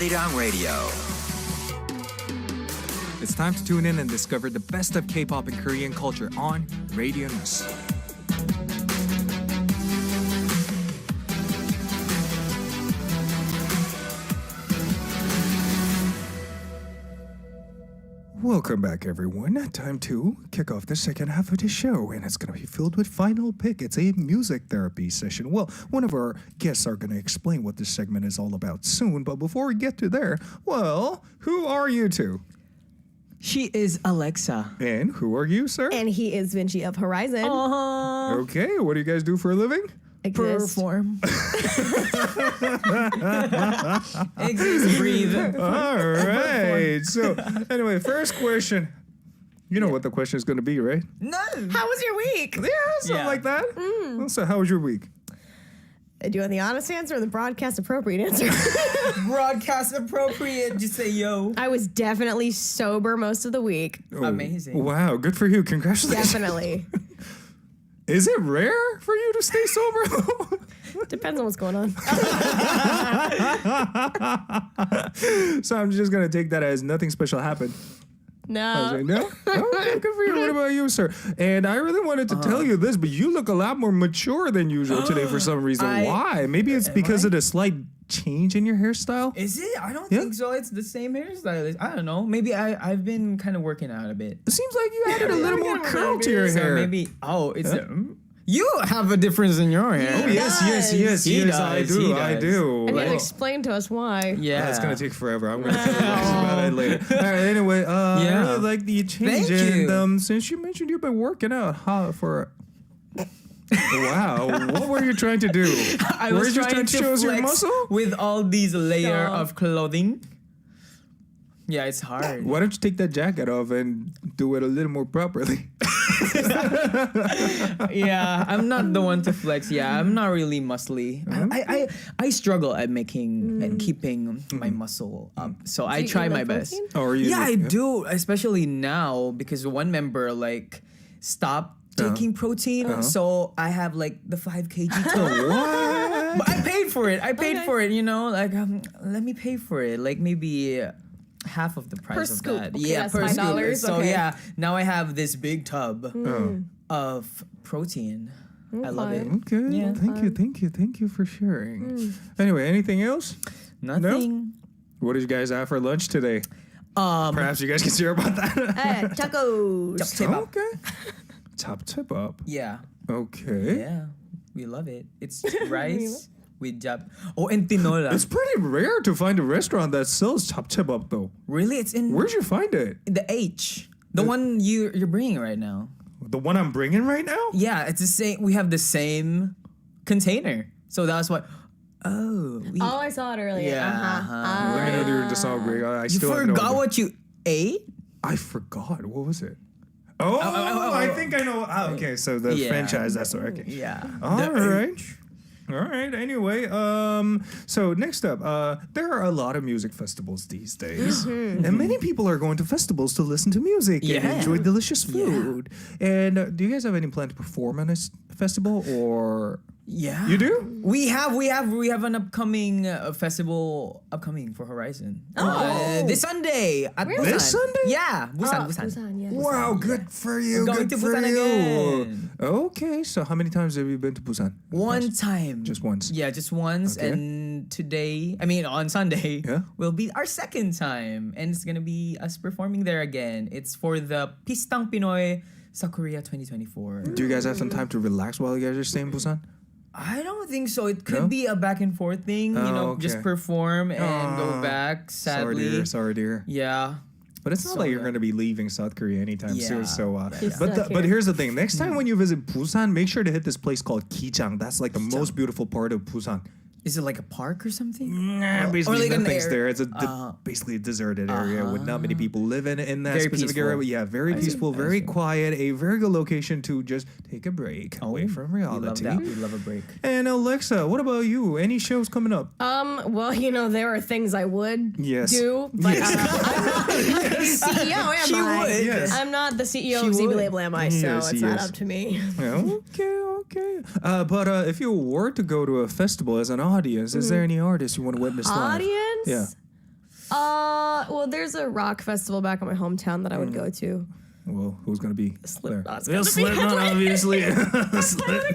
HORI7ON Radio. It's time to tune in and discover the best of K-pop and Korean culture on Radio News. Welcome back, everyone. Time to kick off the second half of the show, and it's going to be filled with Final Pick. It's a music therapy session. Well, one of our guests are going to explain what this segment is all about soon, but before we get to there, well, who are you two? She is AleXa. And who are you, sir? And he is VINCI of HORI7ON. Okay, what do you guys do for a living? Exist. Perform. Exist, breathe. All right. So, anyway, first question. You know what the question is going to be, right? No. How was your week? Yeah, something Yeah. like that. So, how was your week? Do you want the honest answer or the broadcast appropriate answer? Broadcast appropriate. Just say yo. I was definitely sober most of the week. Oh, Amazing. Wow, good for you. Congratulations. Definitely. Is it rare for you to stay sober? Depends on what's going on. So I'm just going to take that as nothing special happened. I was No. like, no? Okay, good for you. What about you, sir? And I really wanted to tell you this, but you look a lot more mature than usual today for some reason. Why? Maybe it's because of the slight change in your hairstyle? Is it? I don't Yeah. think so. It's the same hairstyle. I don't know. Maybe I've been kind of working out a bit. It seems like you added a little more curl to your So hair. maybe. It's you have a difference in your hair. Oh, yes. He I does, do. he I does. do. And you Well, explain to us why. Yeah. That's going to take forever. I'm going to tell you guys about it later. All right, anyway, I Yeah. really like the change. Thank you. And since you mentioned you've been working out for... Wow, what were you trying to do? I Were was you just trying to show us your flex muscle? with all these layer Stop. of clothing. Yeah, it's hard. Why don't you take that jacket off and do it a little more properly? Yeah, I'm not the one to flex. Yeah, I'm not really muscly. I struggle at making and keeping my muscle up. So I you try eat, my like, best. protein? Or are you? Yeah, I do, especially now because one member like stopped taking protein, so I have like the 5 kg total. What? But I paid for it. I paid Okay. for it. You know, like let me pay for it. Like maybe half of the price Per of scoop. that. Okay, Yeah, that's per scoop. $5. So Okay. yeah, now I have this big tub Oh. of protein. I love it. Okay. Yeah. Thank you for sharing. Anyway, anything else? Nothing. What did you guys have for lunch today? Perhaps you guys can share about that. Tacos. Okay. Top tip up. Yeah. Okay. Yeah. We love it. It's rice with jab. Oh, and tinola. It's pretty rare to find a restaurant that sells top tip up though. Really? It's in Where'd you find it? the H. The one you're bringing right now. The one I'm bringing right now? Yeah, it's the same. We have the same container. So that's what. Oh. Oh, I saw it earlier. Yeah. Let me know during the song break. I You still have no forgot idea. what you ate? I forgot. What was it? Oh, I think I know. Okay, so the Yeah. franchise. That's right. Okay. Yeah. All The right. H. All right. Anyway, so next up, there are a lot of music festivals these days, and many people are going to festivals to listen to music and Yeah. enjoy delicious food. And do you guys have any plan to perform on this festival, or Yeah. you do? We have an upcoming festival upcoming for Horizon. This Sunday at Busan. This Sunday? Yeah, Busan. Busan, yes. Wow, good for you. Going good to for Busan you. again. Okay, so how many times have you been to Busan? One time. Just once. Yeah, just once. Okay. And on Sunday, Yeah. will be our second time. And it's going to be us performing there again. It's for the Pistang Pinoy South Korea 2024. Do you guys have some time to relax while you guys are staying in Busan? I don't think so. It could No? be a back and forth thing. Oh, Just okay. perform and go back, sadly. Sorry, dear. Yeah. But it's not like you're going to be leaving South Korea anytime soon. Yeah. So, You're but stuck but here. here's the thing: next time when you visit Busan, make sure to hit this place called Kijang. That's like the most beautiful part of Busan. Is it like a park or something? Basically, like an nothing's air- there. It's basically a deserted area with not many people live in that Very specific peaceful. area. But yeah, very peaceful, very quiet. A very good location to just take a break away from We love reality. that. We love a break. And Alexa, what about you? Any shows coming up? Well, there are things I would Yes. do, but I'm not the CEO, am She I? would. Yes. I'm not the CEO She of ZB would. Label, am I? So Yes, it's not yes. up to me. Okay. But if you were to go to a festival as an audience, is there any artists you want to witness live? Audience? Yeah. Well, there's a rock festival back in my hometown that I would go to. Well, who's gonna be there? Slipknot's Well, gonna be Slipknot, obviously.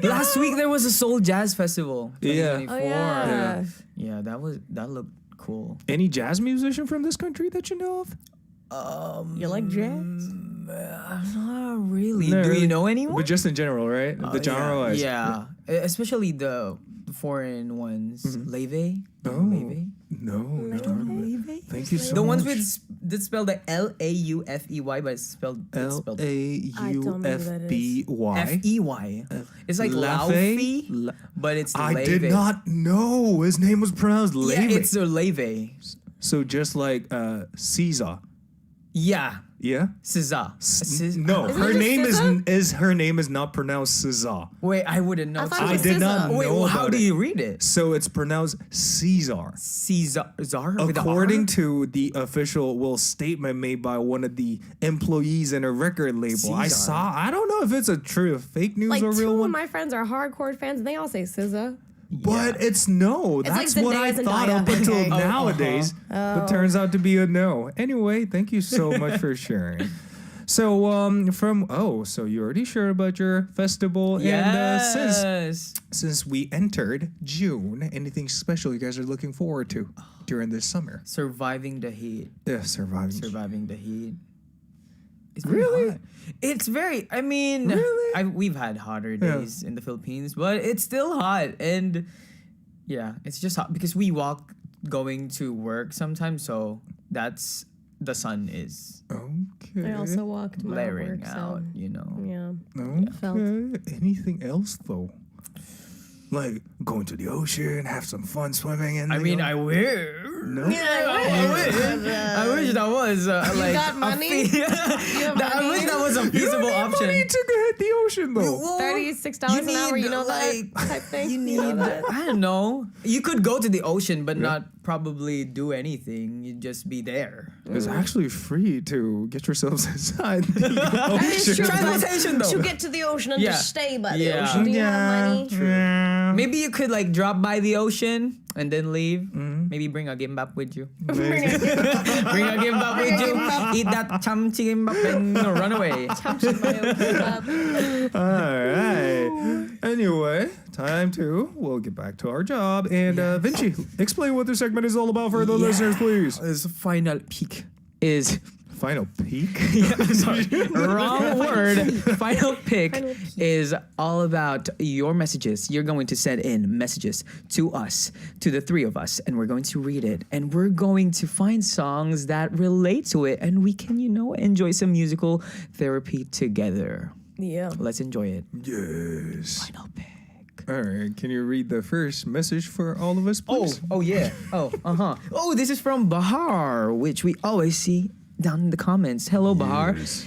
Last week there was a Seoul Jazz Festival. Yeah. 2024. Oh yeah. Yeah, that looked cool. Any jazz musician from this country that you know of? You like jazz? Not really. No, Do really. you know anyone? But just in general, right? The genre wise. Yeah. Especially the foreign ones. Leve? Oh. Leve? No, no. Thank you so The much. ones with that spelled like Laufey, but it's spelled Laufby. Fey. It's like Laufey? Laufey, but it's I Leve. did not know his name was pronounced Yeah, Leve. it's a Leve. So just like Caesar. Yeah. Yeah? Caesar. No, Isn't her it just name Caesar? her name is not pronounced Caesar. Wait, I wouldn't know. I thought it I was did not SZA. Wait, know how about do it. you read it? So it's pronounced Caesar. Caesar with a R? According to the official statement made by one of the employees in a record label. Caesar. I don't know if it's a true fake news Like or real two of one. my friends are hardcore fans, and they all say SZA. But it's no. That's like what I Zendaya, thought Zendaya. up until Okay. nowadays. But turns out to be a no. Anyway, thank you so much for sharing. So so you already shared about your festival, and since we entered June, anything special you guys are looking forward to during this summer? Surviving the heat. Yeah, surviving. The heat. It's Really? hot. It's very. I mean, Really? we've had hotter Yeah. days in the Philippines, but it's still hot, and yeah, it's just hot because we walk going to work sometimes, so that's the sun is Okay. I also walked my blaring work, out. so You know. yeah. Felt. Okay. Anything else though? Like going to the ocean, have some fun swimming, and I mean, I wish. No? I wish that was like got a money? fee- have I wish money? that was a you feasible don't need option. money to hit the ocean though. Well, $36 an hour, you know like, that type thing? You need, know that? I don't know. You could go to the ocean, but not probably do anything. You'd just be there. It's actually free to get yourselves inside the That is ocean. true. Transportation, though. To get to the ocean and Yeah. just stay by the Yeah. ocean. Do you have money? Yeah. Maybe you could like drop by the ocean and then leave. Maybe bring a gimbap with you. Bring a gimbap with you. Eat that chamchi gimbap and run away. All right. Anyway, we'll get back to our job. And Vinci, explain what this segment is all about for the listeners, please. This final peak is Final peak? I'm sorry. Wrong word. Final pick is all about your messages. You're going to send in messages to us, to the three of us, and we're going to read it. And we're going to find songs that relate to it, and we can, enjoy some musical therapy together. Yeah. Let's enjoy it. Yes. Final pick. All right. Can you read the first message for all of us, please? Oh yeah. Oh, this is from Bahar, which we always see down in the comments. Hello, Bahar. Yes.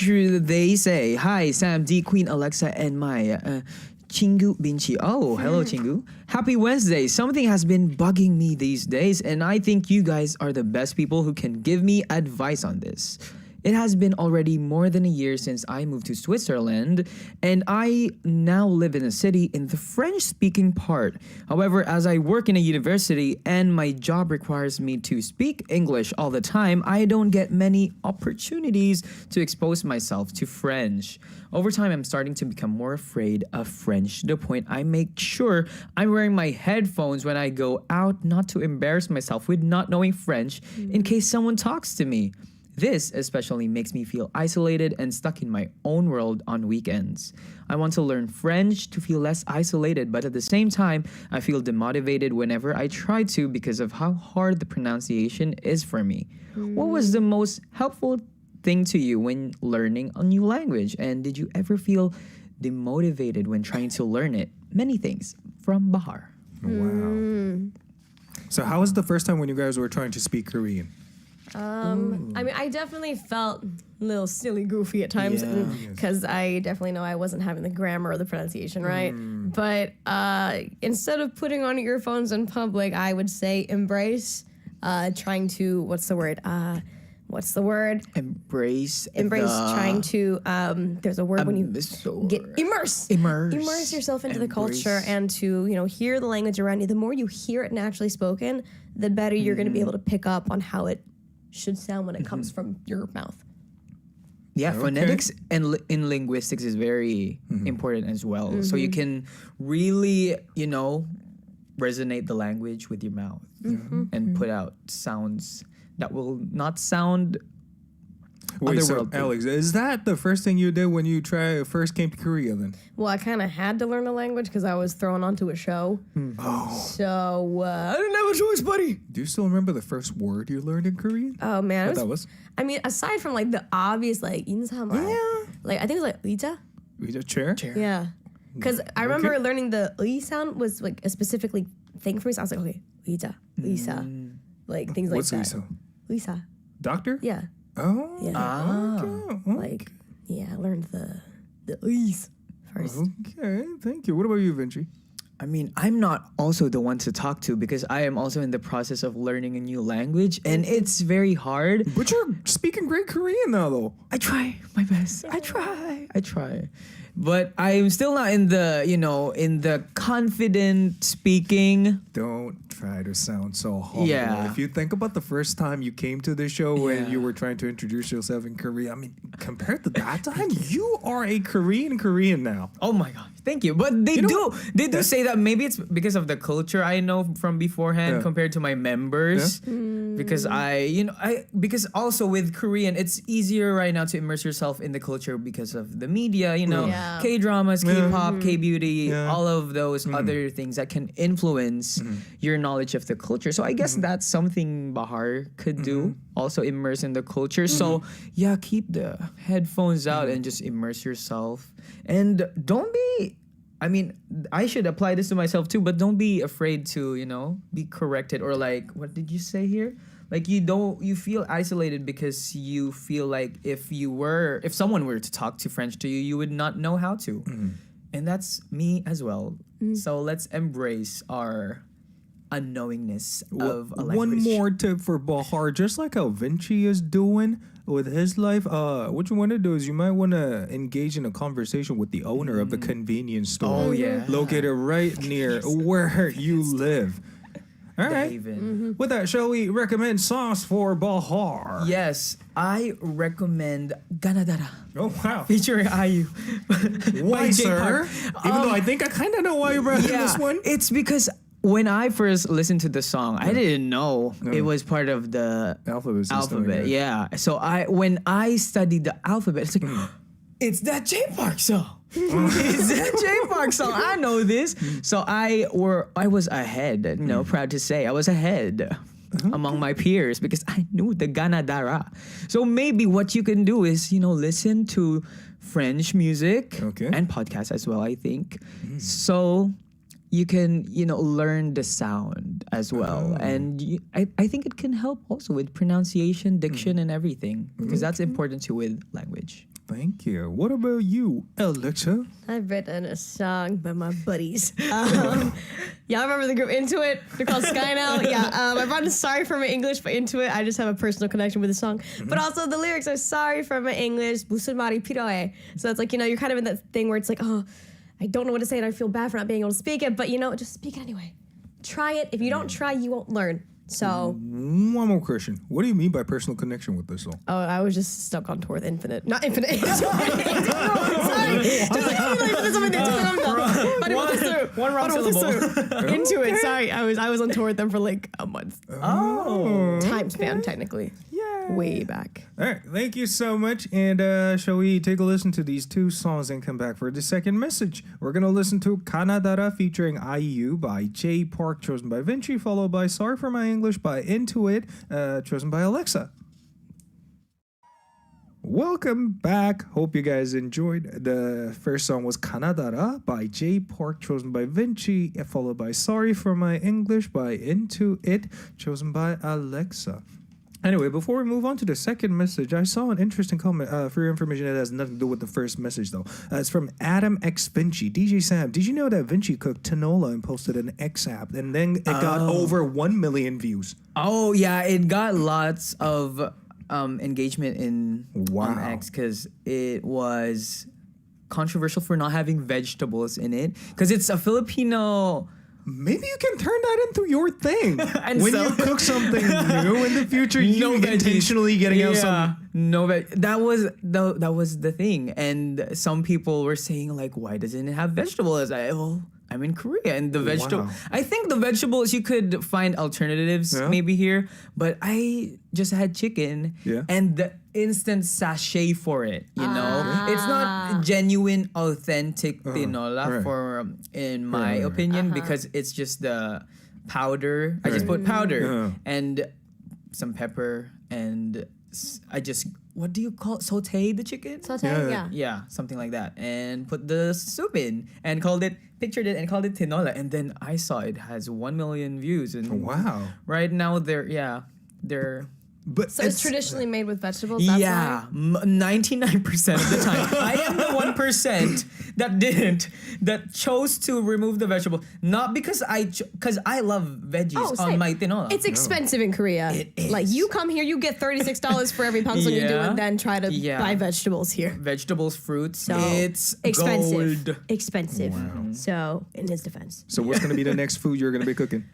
They say, hi, Sam, D, Queen, Alexa, and my Chingu Binchi. Oh, hello, Chingu. Happy Wednesday. Something has been bugging me these days, and I think you guys are the best people who can give me advice on this. It has been already more than a year since I moved to Switzerland, and I now live in a city in the French-speaking part. However, as I work in a university and my job requires me to speak English all the time, I don't get many opportunities to expose myself to French. Over time, I'm starting to become more afraid of French to the point I make sure I'm wearing my headphones when I go out, not to embarrass myself with not knowing French in case someone talks to me. This especially makes me feel isolated and stuck in my own world on weekends. I want to learn French to feel less isolated, but at the same time, I feel demotivated whenever I try to because of how hard the pronunciation is for me. What was the most helpful thing to you when learning a new language? And did you ever feel demotivated when trying to learn it? Many things from Bahar. Wow. So how was the first time when you guys were trying to speak Korean? I mean, I definitely felt a little silly goofy at times because I definitely know I wasn't having the grammar or the pronunciation right. But instead of putting on earphones in public, I would say embrace trying to, what's the word? Embrace Trying to there's a word when you get immerse yourself into the culture and to hear the language around you. The more you hear it naturally spoken, the better you're going to be able to pick up on how it should sound when it comes from your mouth. Yeah, phonetics and in linguistics is very important as well. So you can really, resonate the language with your mouth and put out sounds that will not sound Wait, so otherworldly. Alex, is that the first thing you did when you first came to Korea then? Well, I kind of had to learn the language because I was thrown onto a show. So I didn't have a choice, buddy. Do you still remember the first word you learned in Korean? Oh man, What that was? I mean, aside from like the obvious like 인사말, like I think it was like 의자. A chair? Yeah, because I remember learning the 의 sound was like a specifically thing for me. So I was like, okay, 의자, 의사, like things like What's that. Lisa? 의사. Doctor? Yeah. Oh. Yeah. Okay. Like I learned the 의s first. Okay, thank you. What about you, Vinci? I mean, I'm not also the one to talk to because I am also in the process of learning a new language and it's very hard. But you're speaking great Korean now, though. I try my best. I try. But I'm still not in the, in the confident speaking. Don't try to sound so humble. Yeah. If you think about the first time you came to the show and Yeah. you were trying to introduce yourself in Korea, I mean, compared to that time, you are a Korean now. Oh my God. Thank you. But they do say that maybe it's because of the culture I know from beforehand Yeah. compared to my members. Because because also with Korean, it's easier right now to immerse yourself in the culture because of the media, Yeah. K-dramas, K-pop, K-beauty, Yeah. all of those other things that can influence your knowledge of the culture. So I guess that's something Bahar could do, also immerse in the culture. So yeah, keep the headphones out and just immerse yourself. And don't be, I mean, I should apply this to myself too, but don't be afraid to, be corrected or like, what did you say here? Like you feel isolated because you feel like if someone were to talk to French to you, you would not know how to. And that's me as well. So let's embrace our unknowingness of a language. One more tip for Bahar, just like how Vinci is doing with his life, what you want to do is you might want to engage in a conversation with the owner of the convenience store. Oh, yeah. Located right near where you live. All right. David. With that, shall we recommend songs for Bahar? Yes, I recommend Ganadara Oh, wow. featuring IU. Why, by Jay sir? Park. Even though I think I kind of know why you brought in this one. It's because when I first listened to the song, I didn't know it was part of the Alphabet system, alphabet. Yeah. So when I studied the alphabet, it's like, it's that Jay Park song. It's that Jay Park song. I know this. So I was ahead. Proud to say I was ahead among my peers because I knew the Ganadara. So maybe what you can do is listen to French music and podcasts as well. I think so. You can, learn the sound as well. And I think it can help also with pronunciation, diction, and everything. Because that's important too with language. Thank you. What about you, AleXa? I've written a song by my buddies. Y'all remember the group Into It? They're called Skynell. Yeah, I brought Sorry for My English, but Into It, I just have a personal connection with the song. But also the lyrics are Sorry for my English, 무슨 말이 필요해. So it's like, you're kind of in that thing where it's like, oh, I don't know what to say and I feel bad for not being able to speak it, but just speak it anyway. Try it. If you don't try, you won't learn. So. One more question. What do you mean by personal connection with this song? Oh, I was just stuck on tour with Infinite. Not Infinite. Sorry. Just like, One wrong syllable. Into It. Sorry. I was on tour with them for like a month. Oh. Time span, technically. Yay. Way back. All right, thank you so much. And shall we take a listen to these two songs and come back for the second message? We're going to listen to Kanadara featuring IU by Jay Park, chosen by Vinci, followed by Sorry for My English by Into It, chosen by AleXa. Welcome back. Hope you guys enjoyed. The first song was Kanadara by Jay Park, chosen by Vinci, followed by Sorry for My English by Into It, chosen by AleXa. Anyway, before we move on to the second message, I saw an interesting comment for your information that has nothing to do with the first message, though. It's from Adam X Vinci. DJ Sam, did you know that Vinci cooked tinola and posted an X app, and then it got over 1 million views? Oh, yeah. It got lots of engagement in Wow. X because it was controversial for not having vegetables in it because it's a Filipino. Maybe you can turn that into your thing. And when sell you it. cook something new in the future, you veggies. intentionally getting out some. No veg. That was the thing, and some people were saying like, why doesn't it have vegetables? I'm in Korea, and the vegetable. Wow. I think the vegetables you could find alternatives Yeah. maybe here, but I just had chicken, Yeah. and the instant sachet for it. You know, it's not genuine, authentic tinola right. for, in my Right. opinion, because it's just the powder. I just put powder and some pepper, and I just, what do you call it? Saute the chicken? Saute, Yeah. yeah. Yeah, something like that. And put the soup in and pictured it and called it tinola. And then I saw it has 1 million views. And Wow. right now they're But So it's traditionally made with vegetables. That's yeah, why? 99% of the time. I am the 1% that chose to remove the vegetable. Not because because I love veggies on same. my tinola. It's expensive in Korea. It is. Like you come here, you get $36 for every pangsong you do, Yeah. and then try to Yeah. buy vegetables here. Vegetables, fruits. So It's expensive. gold. Expensive. So in his defense, So what's gonna be the next food you're gonna be cooking?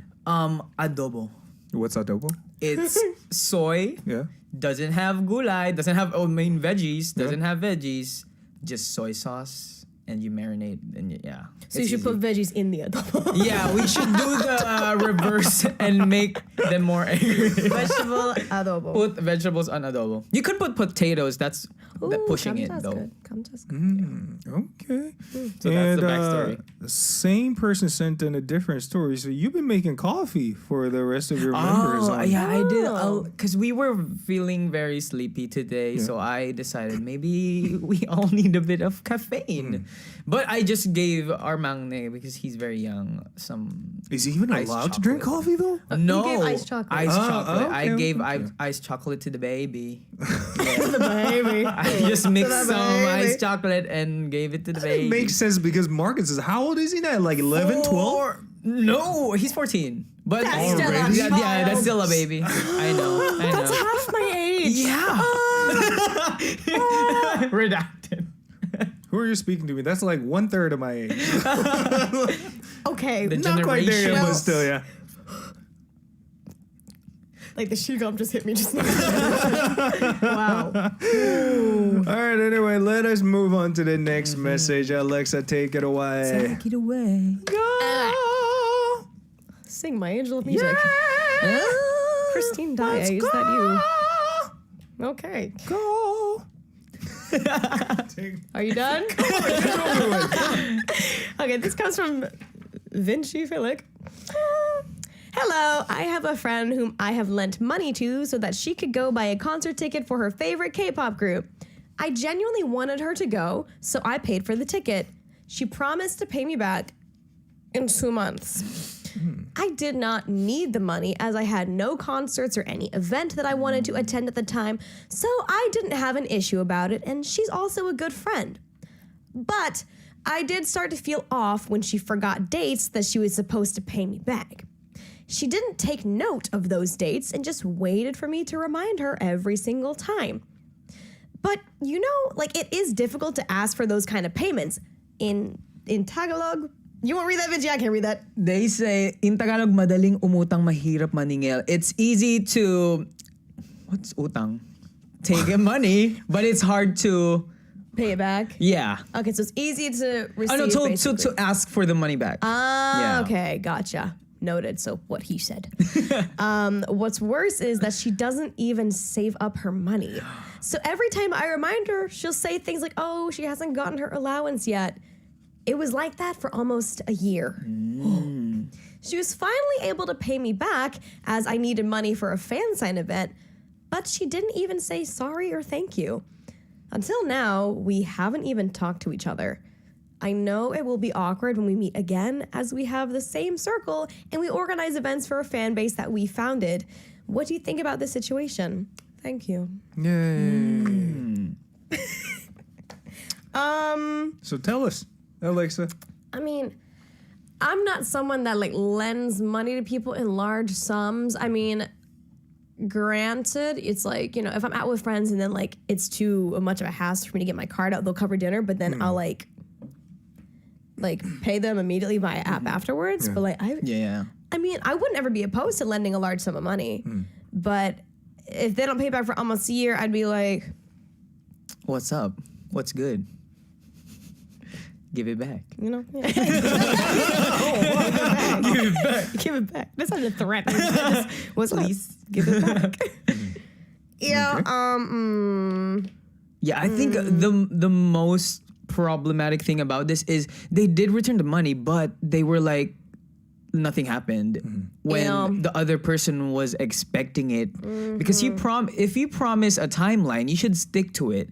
Adobo. What's adobo? It's soy. Yeah. Doesn't have gulay, doesn't have main veggies, doesn't have veggies, just soy sauce, and you marinate, and yeah. so you should put veggies in the adobo. Yeah, we should do the reverse and make them more angry. Vegetable adobo. Put vegetables on adobo. You could put potatoes. That's pushing it kamcha's though. Good. Kamcha's good. Okay. So that's the backstory. The same person sent in a different story. So you've been making coffee for the rest of your members. Oh, on- yeah, I did. Oh. Because we were feeling very sleepy today, so I decided maybe we all need a bit of caffeine. But I just gave our mangne, because he's very young, some Is he even iced allowed to drink chocolate. coffee though? No, gave iced chocolate. Iced Oh, chocolate. I okay, gave okay. iced chocolate to the baby. Baby. I just mixed the some baby. iced chocolate and gave it to the baby. It makes sense because Marcus is, how old is he now? Like 11, 12? No, he's 14. But That's still a yeah, child. that's still a baby. I know. That's half my age. Yeah. Redacted. Who are you speaking to me? That's like 1/3 of my age. Okay. The Not quite there yet, generation. but still, yeah. Like the shigum just hit me just now. Wow. All right, anyway, let us move on to the next message. Alexa, take it away. Take it away. Go! Sing my angel of music. Christine Daae, is that you? Okay. Go! Are you done? Okay, this comes from VINCI Philic. Hello, I have a friend whom I have lent money to so that she could go buy a concert ticket for her favorite K-pop group. I genuinely wanted her to go, so I paid for the ticket. She promised to pay me back in 2 months. I did not need the money as I had no concerts or any event that I wanted to attend at the time, so I didn't have an issue about it, and she's also a good friend. But I did start to feel off when she forgot dates that she was supposed to pay me back. She didn't take note of those dates and just waited for me to remind her every single time. But you know, like it is difficult to ask for those kind of payments. In Tagalog, you won't read that, Vinci? I can't read that. They say, in Tagalog, madaling umutang, mahirap maningil. It's easy to, what's utang? Take money, but it's hard to, Pay it back. yeah. Okay, so it's easy to receive. Oh no, to basically. ask for the money back. Yeah. Okay, gotcha. Noted. So what he said. What's worse is that she doesn't even save up her money. So every time I remind her, she'll say things like, "Oh, she hasn't gotten her allowance yet." It was like that for almost a year. She was finally able to pay me back as I needed money for a fan sign event, but she didn't even say sorry or thank you. Until now, we haven't even talked to each other. I know it will be awkward when we meet again as we have the same circle and we organize events for a fan base that we founded. What do you think about this situation? Thank you. Yay. So tell us, Alexa. I mean, I'm not someone that like lends money to people in large sums. I mean, granted, it's like, you know, if I'm out with friends and then like it's too much of a hassle for me to get my card out, they'll cover dinner, but then I'll like pay them immediately via app afterwards. But like I mean, I wouldn't ever be opposed to lending a large sum of money, but if they don't pay back for almost a year, I'd be like, What's up? What's good? Give it back. you know, Give it back. give it back. That's not a threat. What's please give it back. Yeah. Yeah, I think the most problematic thing about this is they did return the money, but they were like, nothing happened when the other person was expecting it. Because if you promise a timeline, you should stick to it.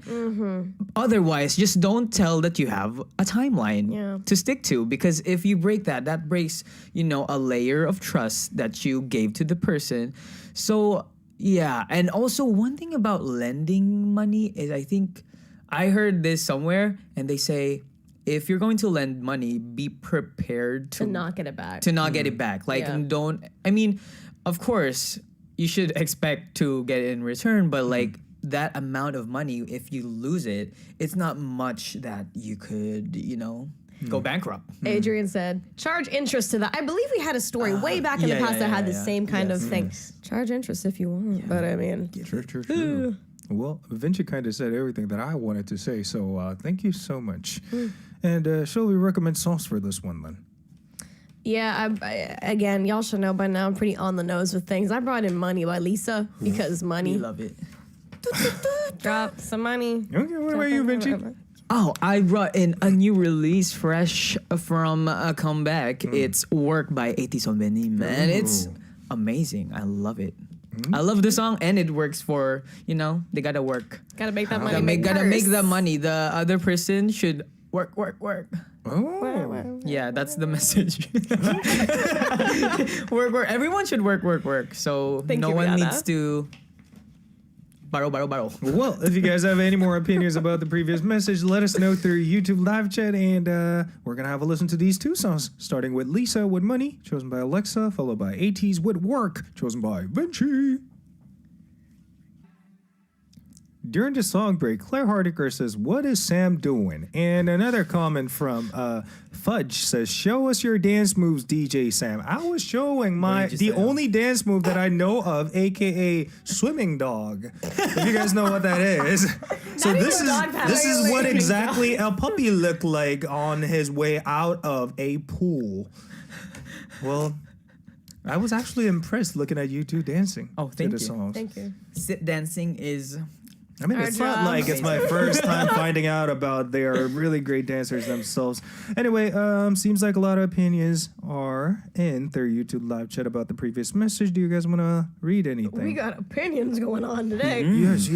Otherwise, just don't tell that you have a timeline to stick to. Because if you break that, that breaks, you know, a layer of trust that you gave to the person. So yeah, and also one thing about lending money is I think I heard this somewhere, and they say, if you're going to lend money, be prepared to not get it back. To not get it back. Like, don't, I mean, of course, you should expect to get it in return, but like that amount of money, if you lose it, it's not much that you could, you know, go bankrupt. Adrian said, charge interest to that. I believe we had a story way back in the past that had the same kind of thing. Charge interest if you want, but I mean. True. Well, Vinci kind of said everything that I wanted to say, so thank you so much. And shall we recommend songs for this one then? Yeah, again, y'all should know by now I'm pretty on the nose with things. I brought in Money by Lisa because money. We love it. Drop some money. Okay, what about you, Vinci? Oh, I brought in a new release fresh from a comeback. It's Work by HORI7ON, man. It's amazing. I love it. I love the song, and it works for, you know, they gotta work. Gotta make that money. Gotta make that money. The other person should work. Oh. Yeah, that's the message. Work. Everyone should work. So no one needs to borrow. Well, if you guys have any more opinions about the previous message, let us know through YouTube live chat, and we're gonna have a listen to these two songs, starting with Lisa with Money, chosen by AleXa, followed by ATEEZ with Work, chosen by Vinci. During the song break, Claire Hardiker says, "What is Sam doing?" And another comment from Fudge says, "Show us your dance moves, DJ Sam." I was showing the only dance move that I know of, aka swimming dog. If you guys know what that is. So this is what exactly a puppy looked like on his way out of a pool. Well, I was actually impressed looking at you two dancing. Oh, thank you. Songs. Thank you. Sit dancing is... I mean, it's not like it's my first time finding out about they are really great dancers themselves. Anyway, seems like a lot of opinions are in their YouTube live chat about the previous message. Do you guys want to read anything? We got opinions going on today. Yes.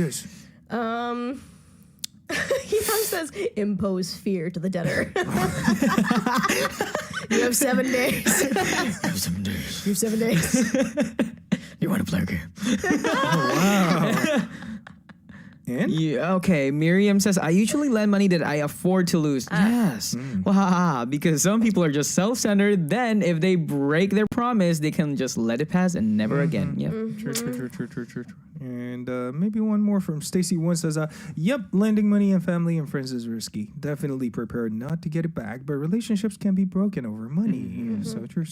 He says, impose fear to the debtor. You have 7 days. You have 7 days. You want to play a game? Oh, wow. And? Yeah, okay, Miriam says, I usually lend money that I afford to lose. Yes. Well, because some people are just self-centered. Then if they break their promise, they can just let it pass and never again. Yep. True. And maybe one more from Stacy One says, yep, lending money and family and friends is risky. Definitely prepared not to get it back, but relationships can be broken over money. So true.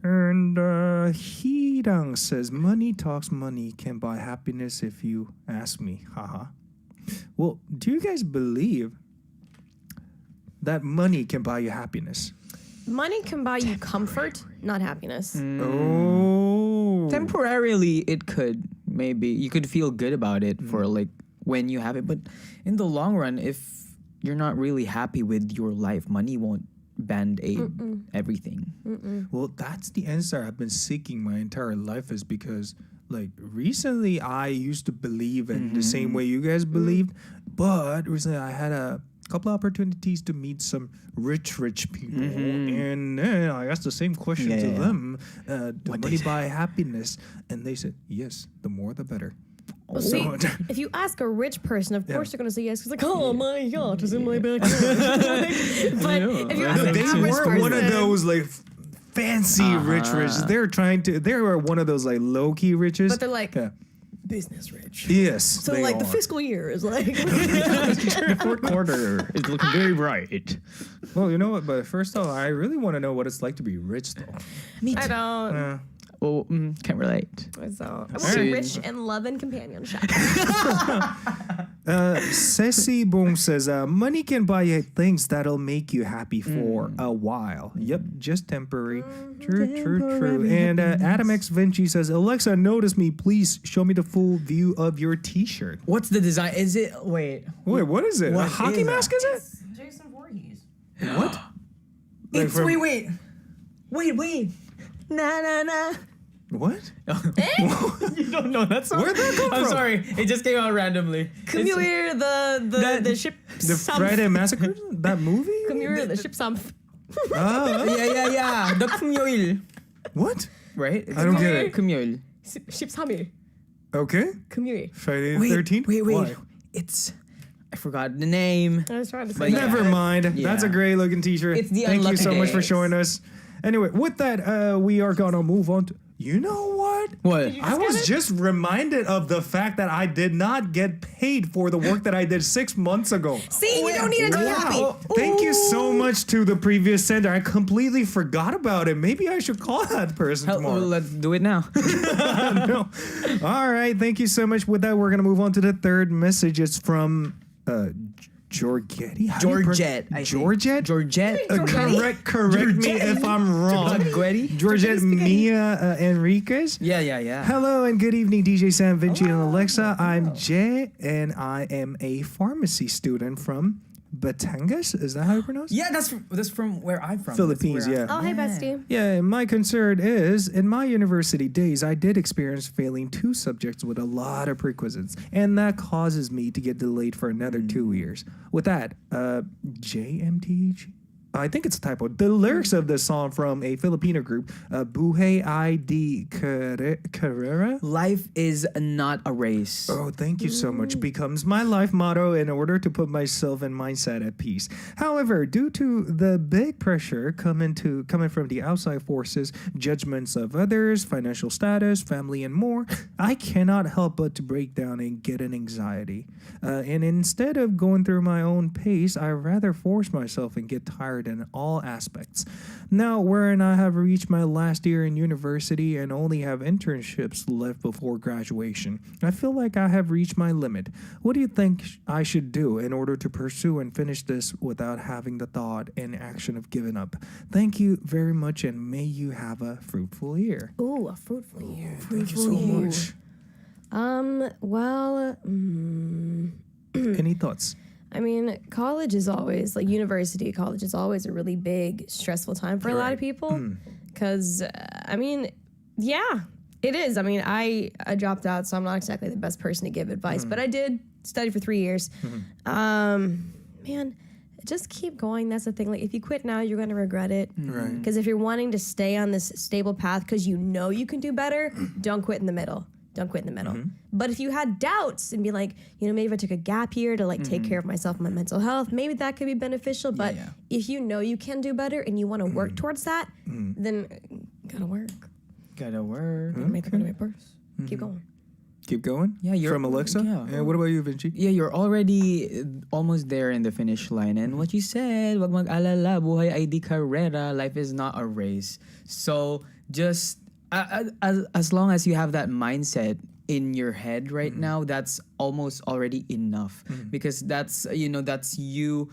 And Hidang says, money talks, money can buy happiness if you ask me. Haha. Well, do you guys believe that money can buy you happiness? Money can buy you comfort, not happiness. Oh. Temporarily, it could. Maybe you could feel good about it for like when you have it, but in the long run, if you're not really happy with your life, money won't band-aid everything. Well, that's the answer I've been seeking my entire life, is because like recently I used to believe in the same way you guys believed, but recently I had a couple of opportunities to meet some rich people, and then I asked the same question to them, do money buy happiness? And they said, yes, the more the better. Well, see, if you ask a rich person, of course they're going to say yes. Because like, oh, my yacht is in my backyard. But if you ask an they average weren't person, one of those like fancy rich. They're one of those like low key riches. But they're like yeah. business rich. Yes. So they like are. the fiscal year is like The fourth quarter is looking very bright. Well, you know what? But first off, I really want to know what it's like to be rich, though. I don't. Oh, can't relate. So I want to Soon. be rich and love and companionship. Ceci Boom says, money can buy you things that'll make you happy for a while. Yep, just temporary. True. And Adam X Vinci says, Alexa, notice me. Please show me the full view of your t-shirt. What's the design? Is it? Wait. Wait, what is it? What a hockey is mask, that? is it? Jason Voorhees. What? It's from- wait. Na. What? You don't know that song? Where'd that come I'm from? sorry. It just came out randomly. Come here, the ship. The Friday Massacre? That movie? Come here, the ship. Yeah. The kumyoil. What? Right? I don't get it. Kumyoil. Ship Samir. Okay. Come here. Friday the 13th? Wait. Why? It's... I forgot the name. I was trying to But say. yeah. Never mind. Yeah. That's a great looking t-shirt. It's the Thank you unlucky so much for days. showing us. Anyway, with that, we are going to move on to... You know what? What? you I just was get it? just reminded of the fact that I did not get paid for the work that I did 6 months ago. See, you don't need to be happy. Thank you so much to the previous sender. I completely forgot about it. Maybe I should call that person tomorrow. Let's do it now. No. All right. Thank you so much. With that, we're going to move on to the third message. It's from Georgette. How do you Georgette. I think. Georgette? Georgette. Correct me if I'm wrong. Georgette Mia Enriquez. Yeah. Hello and good evening, DJ Sam, Vinci, and Alexa. I'm Jay, and I am a pharmacy student from Batangas. Is that how you pronounce it? Yeah, that's from where I'm from. Philippines, That's where yeah. Oh, hey, bestie. Yeah, and my concern is, in my university days, I did experience failing 2 subjects with a lot of prerequisites, and that causes me to get delayed for another 2 years. With that, JMTH? I think it's a typo. The lyrics of the song from a Filipino group, Buhay Ay Di Carrera. Life is not a race. Oh, thank you so much. Becomes my life motto in order to put myself and mindset at peace. However, due to the big pressure coming from the outside forces, judgments of others, financial status, family, and more, I cannot help but to break down and get an anxiety. And instead of going through my own pace, I rather force myself and get tired in all aspects. Now, wherein I have reached my last year in university and only have internships left before graduation, I feel like I have reached my limit. What do you think I should do in order to pursue and finish this without having the thought and action of giving up? Thank you very much, and may you have a fruitful year. Ooh, a fruitful year. Thank you so much. Well, Any thoughts? I mean, college is always, like university, college is always a really big, stressful time for a lot of people. Because, I mean, yeah, it is. I mean, I dropped out, so I'm not exactly the best person to give advice, but I did study for 3 years. Man, just keep going. That's the thing. Like, if you quit now, you're going to regret it. Right. Because if you're wanting to stay on this stable path because you know you can do better, don't quit in the middle. Don't quit in the middle. But if you had doubts and be like, you know, maybe if I took a gap year to like take care of myself and my mental health, maybe that could be beneficial. But if you know you can do better and you want to work towards that, then gotta work. Gotta work. Gotta make the right purse. Keep going. Keep going? Yeah, you're- From Alexa? yeah. And what about you, Vinci? Yeah, you're already almost there in the finish line. And what you said, wag mag-alala, buhay ay di karera, life is not a race. So just as long as you have that mindset in your head right now, that's almost already enough. Because that's you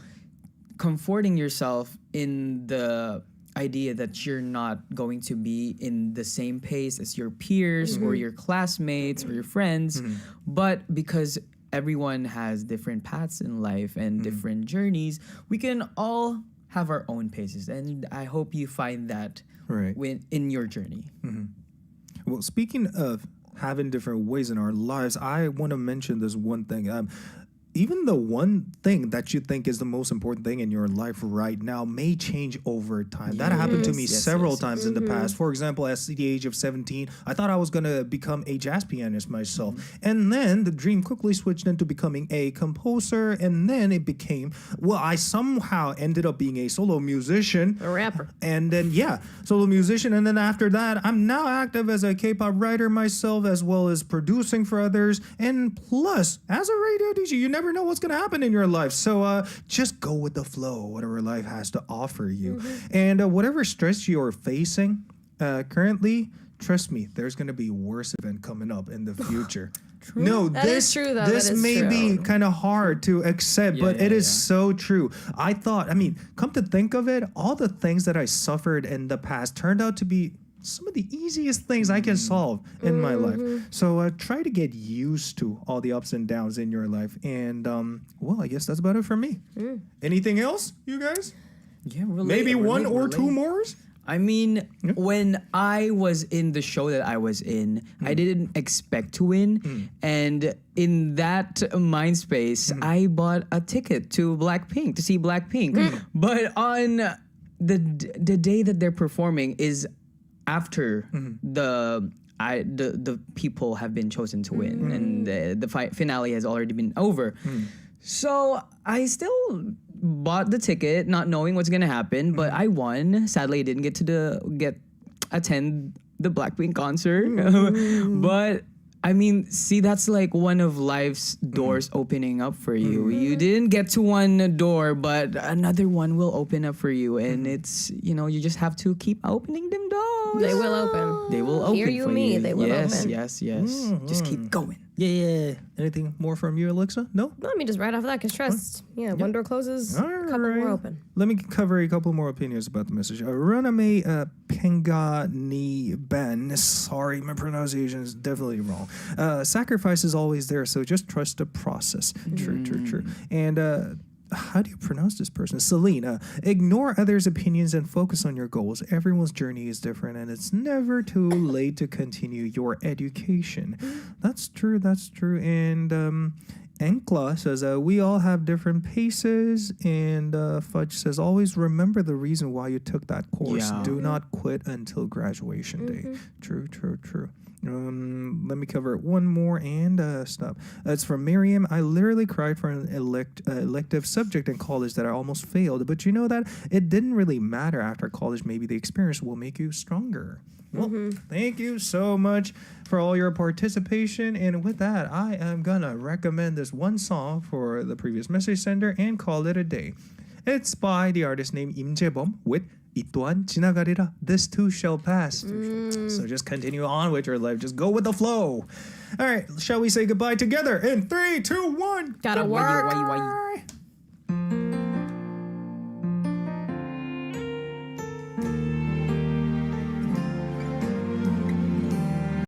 comforting yourself in the idea that you're not going to be in the same pace as your peers or your classmates or your friends, but because everyone has different paths in life and different journeys, we can all have our own paces, and I hope you find that Right. in your journey. Well, speaking of having different ways in our lives, I want to mention this one thing. even the one thing that you think is the most important thing in your life right now may change over time. That happened to me several times in the past. For example, at the age of 17, I thought I was going to become a jazz pianist myself. And then the dream quickly switched into becoming a composer. And then it became, well, I somehow ended up being a solo musician. A rapper. And then, solo musician. And then after that, I'm now active as a K-pop writer myself, as well as producing for others. And plus, as a radio DJ, you never know what's going to happen in your life. So just go with the flow, whatever life has to offer you. And whatever stress you're facing currently, trust me, there's going to be worse event coming up in the future. No, That is true, though. This That is may true. be kind of hard to accept, but it is so true. I mean, come to think of it, all the things that I suffered in the past turned out to be some of the easiest things I can solve in my life. So try to get used to all the ups and downs in your life. And, well, I guess that's about it for me. Anything else, you guys? Yeah, Maybe one or two more? I mean, when I was in the show that I was in, I didn't expect to win. And in that mind space, I bought a ticket to Blackpink, to see Blackpink. But on the day that they're performing is after the people have been chosen to win. And the finale has already been over. So I still bought the ticket, not knowing what's gonna happen, but I won. Sadly, I didn't get to attend the Blackpink concert. But I mean, see, that's like one of life's doors opening up for you. You didn't get to one door, but another one will open up for you, and it's, you just have to keep opening them doors. They will open. They will open. Hear you for me, you. they will open. Yes. Just keep going. Yeah. Anything more from you, Alexa? No? Let me just right off of that, because trust. Yeah, one door closes, a couple more open. Let me cover a couple more opinions about the message. Runame Penga ni Ben. Sorry, my pronunciation is definitely wrong. Sacrifice is always there, so just trust the process. True. And how do you pronounce this person? Selena. Ignore others' opinions and focus on your goals. Everyone's journey is different, and it's never too late to continue your education. That's true. And Enkla says, we all have different paces. And Fudge says, always remember the reason why you took that course. Yeah. Do not quit until graduation day. True. Let me cover one more and stop. It's from Miriam. I literally cried for an elective subject in college that I almost failed. But you know that it didn't really matter after college. Maybe the experience will make you stronger. Well, thank you so much for all your participation. And with that, I am going to recommend this one song for the previous message sender and call it a day. It's by the artist named Im Jae-bom with 이 또한 지나가리라. This too shall pass. So just continue on with your life. Just go with the flow. All right, shall we say goodbye together in 3, 2, 1? Gotta work. Why?